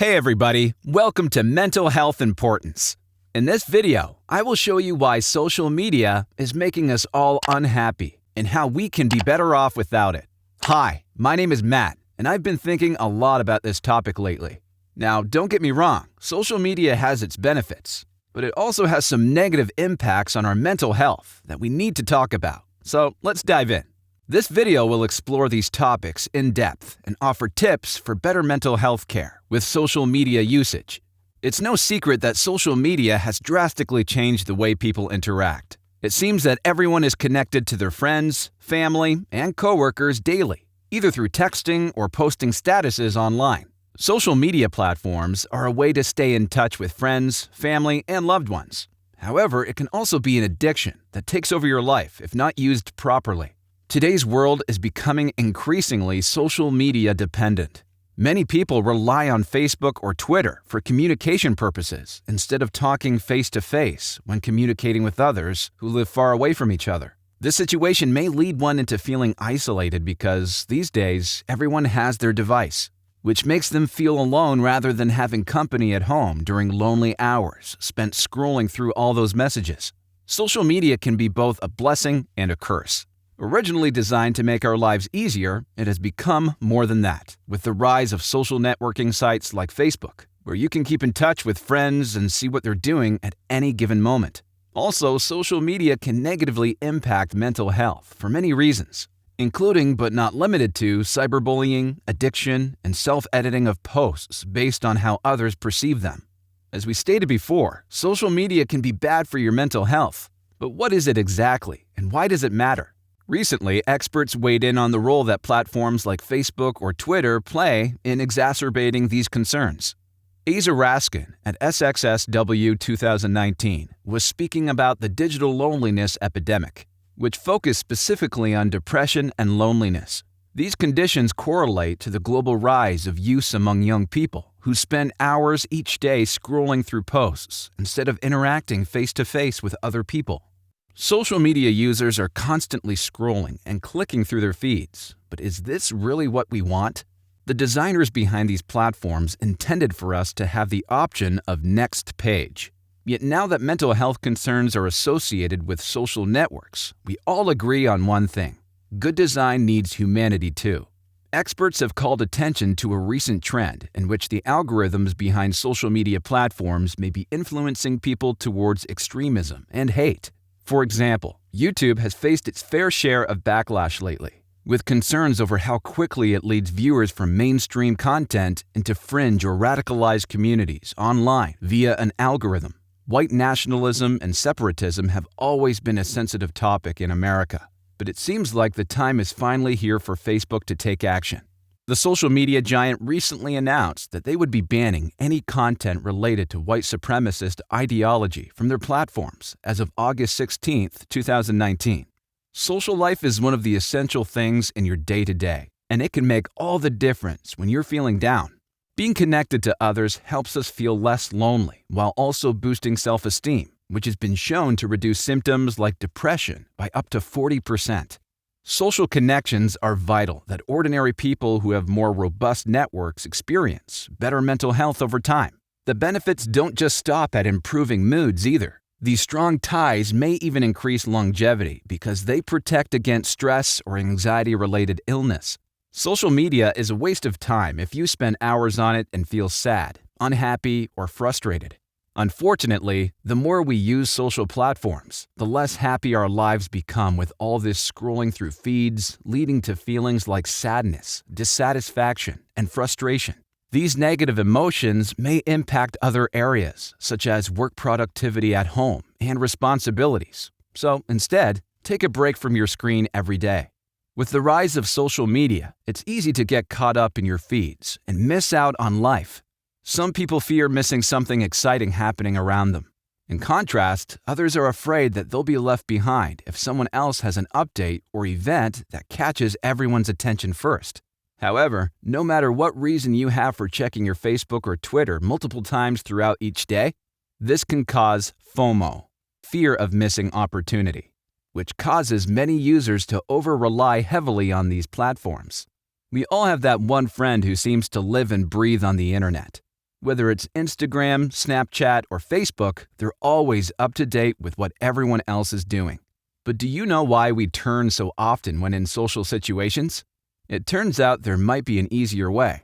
Hey everybody, welcome to Mental Health Importance. In this video, I will show you why social media is making us all unhappy and how we can be better off without it. Hi, my name is Matt, and I've been thinking a lot about this topic lately. Now, don't get me wrong, social media has its benefits, but it also has some negative impacts on our mental health that we need to talk about. So let's dive in. This video will explore these topics in depth and offer tips for better mental health care with social media usage. It's no secret that social media has drastically changed the way people interact. It seems that everyone is connected to their friends, family, and coworkers daily, either through texting or posting statuses online. Social media platforms are a way to stay in touch with friends, family, and loved ones. However, it can also be an addiction that takes over your life if not used properly. Today's world is becoming increasingly social media dependent. Many people rely on Facebook or Twitter for communication purposes instead of talking face-to-face when communicating with others who live far away from each other. This situation may lead one into feeling isolated because these days everyone has their device, which makes them feel alone rather than having company at home during lonely hours spent scrolling through all those messages. Social media can be both a blessing and a curse. Originally designed to make our lives easier, it has become more than that, with the rise of social networking sites like Facebook, where you can keep in touch with friends and see what they're doing at any given moment. Also, social media can negatively impact mental health for many reasons, including but not limited to cyberbullying, addiction, and self-editing of posts based on how others perceive them. As we stated before, social media can be bad for your mental health. But what is it exactly, and why does it matter? Recently, experts weighed in on the role that platforms like Facebook or Twitter play in exacerbating these concerns. Asa Raskin at SXSW 2019 was speaking about the digital loneliness epidemic, which focused specifically on depression and loneliness. These conditions correlate to the global rise of use among young people who spend hours each day scrolling through posts instead of interacting face-to-face with other people. Social media users are constantly scrolling and clicking through their feeds, but is this really what we want? The designers behind these platforms intended for us to have the option of next page. Yet now that mental health concerns are associated with social networks, we all agree on one thing: good design needs humanity too. Experts have called attention to a recent trend in which the algorithms behind social media platforms may be influencing people towards extremism and hate. For example, YouTube has faced its fair share of backlash lately, with concerns over how quickly it leads viewers from mainstream content into fringe or radicalized communities online via an algorithm. White nationalism and separatism have always been a sensitive topic in America, but it seems like the time is finally here for Facebook to take action. The social media giant recently announced that they would be banning any content related to white supremacist ideology from their platforms as of August 16, 2019. Social life is one of the essential things in your day-to-day, and it can make all the difference when you're feeling down. Being connected to others helps us feel less lonely while also boosting self-esteem, which has been shown to reduce symptoms like depression by up to 40%. Social connections are vital that ordinary people who have more robust networks experience better mental health over time. The benefits don't just stop at improving moods either. These strong ties may even increase longevity because they protect against stress or anxiety-related illness. Social media is a waste of time if you spend hours on it and feel sad, unhappy, or frustrated. Unfortunately, the more we use social platforms, the less happy our lives become with all this scrolling through feeds, leading to feelings like sadness, dissatisfaction, and frustration. These negative emotions may impact other areas, such as work productivity at home and responsibilities. So instead, take a break from your screen every day. With the rise of social media, it's easy to get caught up in your feeds and miss out on life. Some people fear missing something exciting happening around them. In contrast, others are afraid that they'll be left behind if someone else has an update or event that catches everyone's attention first. However, no matter what reason you have for checking your Facebook or Twitter multiple times throughout each day, this can cause FOMO, fear of missing opportunity, which causes many users to over-rely heavily on these platforms. We all have that one friend who seems to live and breathe on the internet. Whether it's Instagram, Snapchat, or Facebook, they're always up to date with what everyone else is doing. But do you know why we turn so often when in social situations? It turns out there might be an easier way.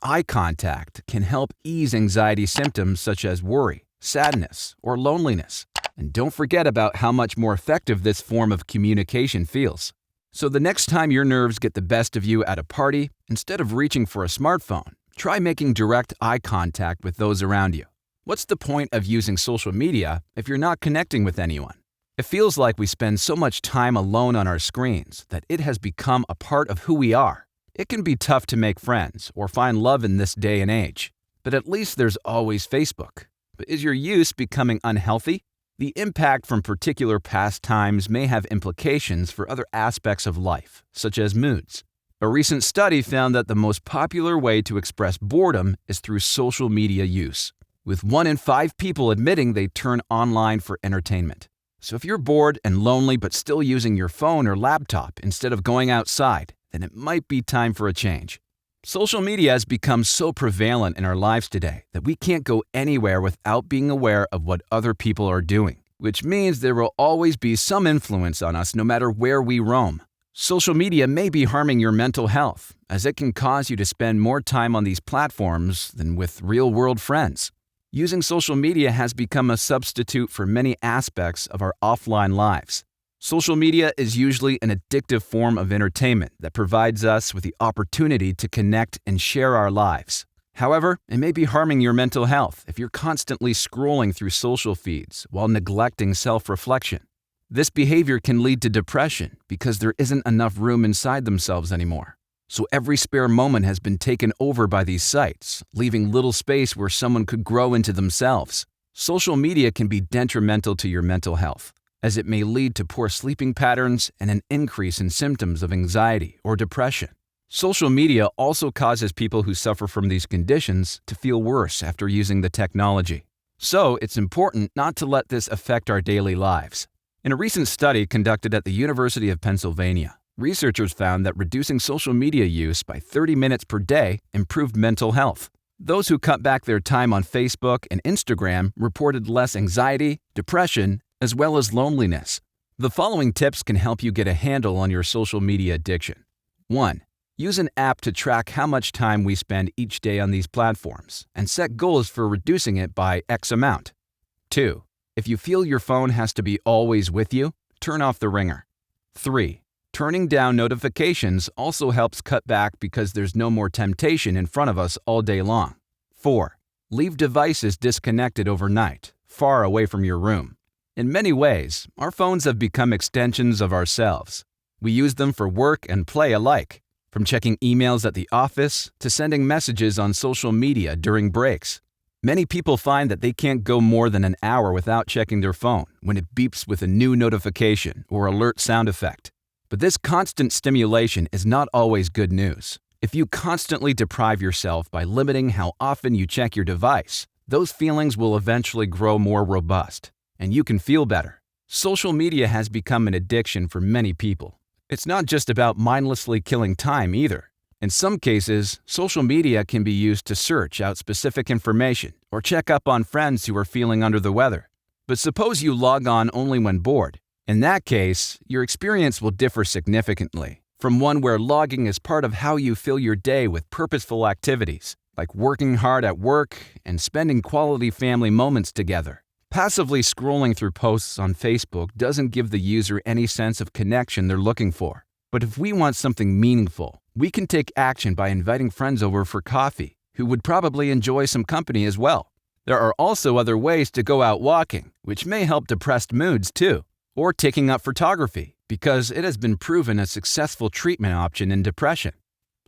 Eye contact can help ease anxiety symptoms such as worry, sadness, or loneliness. And don't forget about how much more effective this form of communication feels. So the next time your nerves get the best of you at a party, instead of reaching for a smartphone, try making direct eye contact with those around you. What's the point of using social media if you're not connecting with anyone? It feels like we spend so much time alone on our screens that it has become a part of who we are. It can be tough to make friends or find love in this day and age, but at least there's always Facebook. But is your use becoming unhealthy? The impact from particular pastimes may have implications for other aspects of life, such as moods. A recent study found that the most popular way to express boredom is through social media use, with 1 in 5 people admitting they turn online for entertainment. So if you're bored and lonely but still using your phone or laptop instead of going outside, then it might be time for a change. Social media has become so prevalent in our lives today that we can't go anywhere without being aware of what other people are doing, which means there will always be some influence on us no matter where we roam. Social media may be harming your mental health, as it can cause you to spend more time on these platforms than with real-world friends. Using social media has become a substitute for many aspects of our offline lives. Social media is usually an addictive form of entertainment that provides us with the opportunity to connect and share our lives. However, it may be harming your mental health if you're constantly scrolling through social feeds while neglecting self-reflection. This behavior can lead to depression because there isn't enough room inside themselves anymore. So every spare moment has been taken over by these sites, leaving little space where someone could grow into themselves. Social media can be detrimental to your mental health, as it may lead to poor sleeping patterns and an increase in symptoms of anxiety or depression. Social media also causes people who suffer from these conditions to feel worse after using the technology. So it's important not to let this affect our daily lives. In a recent study conducted at the University of Pennsylvania, researchers found that reducing social media use by 30 minutes per day improved mental health. Those who cut back their time on Facebook and Instagram reported less anxiety, depression, as well as loneliness. The following tips can help you get a handle on your social media addiction. 1. Use an app to track how much time we spend each day on these platforms and set goals for reducing it by X amount. 2. If you feel your phone has to be always with you, turn off the ringer. 3. Turning down notifications also helps cut back because there's no more temptation in front of us all day long. 4. Leave devices disconnected overnight, far away from your room. In many ways, our phones have become extensions of ourselves. We use them for work and play alike, from checking emails at the office to sending messages on social media during breaks. Many people find that they can't go more than an hour without checking their phone when it beeps with a new notification or alert sound effect. But this constant stimulation is not always good news. If you constantly deprive yourself by limiting how often you check your device, those feelings will eventually grow more robust, and you can feel better. Social media has become an addiction for many people. It's not just about mindlessly killing time either. In some cases, social media can be used to search out specific information or check up on friends who are feeling under the weather. But suppose you log on only when bored. In that case, your experience will differ significantly from one where logging is part of how you fill your day with purposeful activities, like working hard at work and spending quality family moments together. Passively scrolling through posts on Facebook doesn't give the user any sense of connection they're looking for. But if we want something meaningful, we can take action by inviting friends over for coffee, who would probably enjoy some company as well. There are also other ways to go out walking, which may help depressed moods too, or taking up photography, because it has been proven a successful treatment option in depression.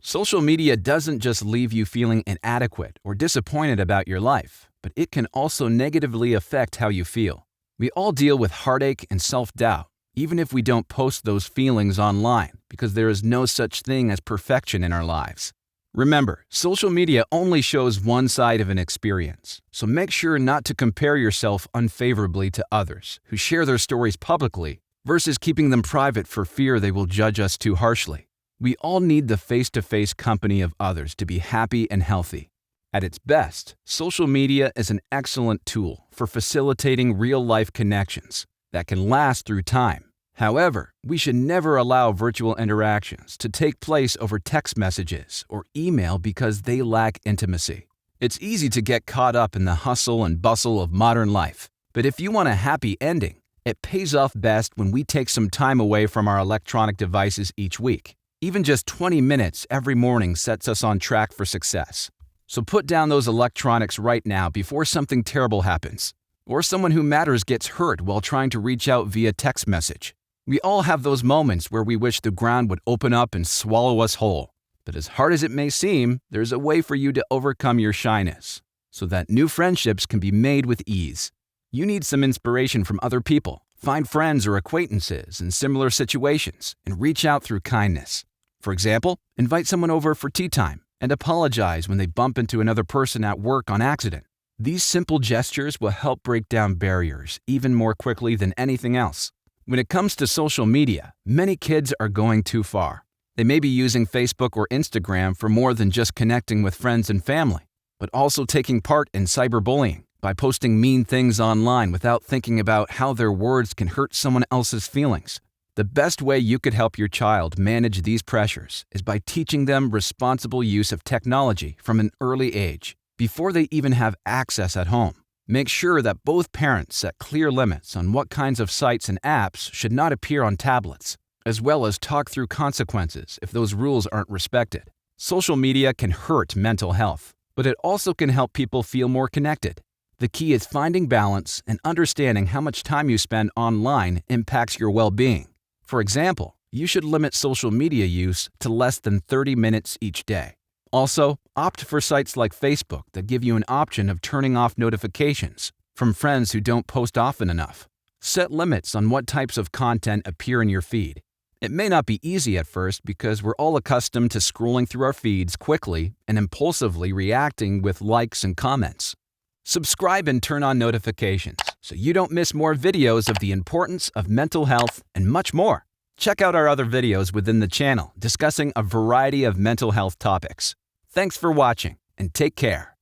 Social media doesn't just leave you feeling inadequate or disappointed about your life, but it can also negatively affect how you feel. We all deal with heartache and self-doubt, even if we don't post those feelings online, because there is no such thing as perfection in our lives. Remember, social media only shows one side of an experience, so make sure not to compare yourself unfavorably to others who share their stories publicly versus keeping them private for fear they will judge us too harshly. We all need the face-to-face company of others to be happy and healthy. At its best, social media is an excellent tool for facilitating real-life connections that can last through time. However, we should never allow virtual interactions to take place over text messages or email because they lack intimacy. It's easy to get caught up in the hustle and bustle of modern life, but if you want a happy ending, it pays off best when we take some time away from our electronic devices each week. Even just 20 minutes every morning sets us on track for success. So put down those electronics right now before something terrible happens, or someone who matters gets hurt while trying to reach out via text message. We all have those moments where we wish the ground would open up and swallow us whole. But as hard as it may seem, there's a way for you to overcome your shyness so that new friendships can be made with ease. You need some inspiration from other people. Find friends or acquaintances in similar situations and reach out through kindness. For example, invite someone over for tea time and apologize when they bump into another person at work on accident. These simple gestures will help break down barriers even more quickly than anything else. When it comes to social media, many kids are going too far. They may be using Facebook or Instagram for more than just connecting with friends and family, but also taking part in cyberbullying by posting mean things online without thinking about how their words can hurt someone else's feelings. The best way you could help your child manage these pressures is by teaching them responsible use of technology from an early age, before they even have access at home. Make sure that both parents set clear limits on what kinds of sites and apps should not appear on tablets, as well as talk through consequences if those rules aren't respected. Social media can hurt mental health, but it also can help people feel more connected. The key is finding balance and understanding how much time you spend online impacts your well-being. For example, you should limit social media use to less than 30 minutes each day. Also, opt for sites like Facebook that give you an option of turning off notifications from friends who don't post often enough. Set limits on what types of content appear in your feed. It may not be easy at first because we're all accustomed to scrolling through our feeds quickly and impulsively reacting with likes and comments. Subscribe and turn on notifications so you don't miss more videos of the importance of mental health and much more. Check out our other videos within the channel discussing a variety of mental health topics. Thanks for watching and take care.